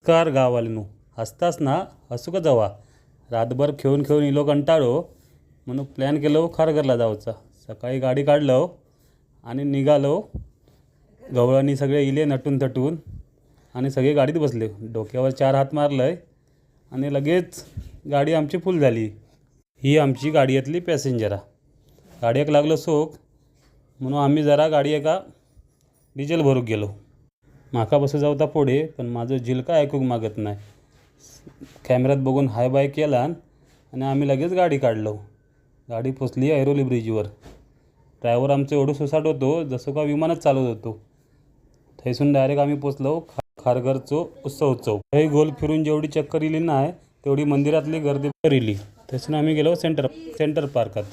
Car गावालीनो हसतास ना हसू का जावा. रातभर खेळून खेळून इलो कंटाळो म्हणून प्लॅन केलो खारघरला जाऊचा. सकाळी गाडी काढलो आणि निघालो. गवळणी सगळे इले नटून थटून आणि सगळे गाडीत बसले. डोक्यावर 4 हात मारलंय आणि लगेच गाडी आमची फुल झाली. ही आमची गाडीतली पॅसेंजरा. गाडयेक लागलो सोक म्हणून आम्ही जरा गाडयेका डिझेल भरूक गेलो. माका बसू जाऊता पुढे पण माझं झिलका ऐकूक मागत नाही. कॅमेऱ्यात बघून हाय बाय केला आणि आम्ही लगेच गाडी काढलो. गाडी पोचली ऐरोली ब्रिजवर. ड्रायव्हर आमचं एवढं सुसाट होतो जसं का विमानच चालवत होतो. थैसून डायरेक्ट आम्ही पोचलो खारघरचो उत्सव. हे गोल फिरून जेवढी चक्कर इली नाही तेवढी मंदिरातली गर्दी इली. थैसून आम्ही गेलो सेंटर पार्कात.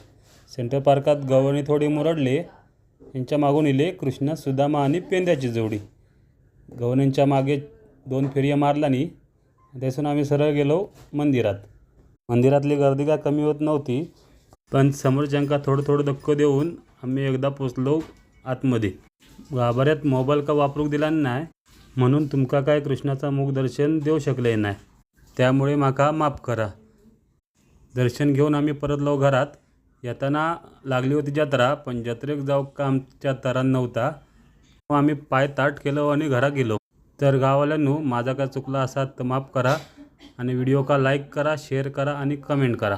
सेंटर पार्कात गवळणी थोडी मुरडले. यांच्या मागून इले कृष्णा, सुदामा आणि पेंद्याची जोडी. गवळणींच्या मागे 2 फेऱ्या मारल्यानी त्यासून आम्ही सरळ गेलो मंदिरात. मंदिरातली गर्दी काय कमी होत नव्हती पण समोरच्यांका थोडं धक्को देऊन आम्ही एकदा पोचलो आतमध्ये. गाभाऱ्यात मोबाईल का वापरूक दिला नाही म्हणून तुमका काय कृष्णाचा मुख दर्शन देऊ शकले नाही, त्यामुळे माका माफ करा. दर्शन घेऊन आम्ही परतलो घरात. येताना लागली होती जत्रा पण जत्रेक जाऊ का आमच्या तरान नव्हता. आम्ही पाय ताट केलं आणि घरा गेलो. तर गावाल्यांनो माझा काय चुकला असा तर माफ करा आणि व्हिडिओ का लाईक करा, शेअर करा आणि कमेंट करा.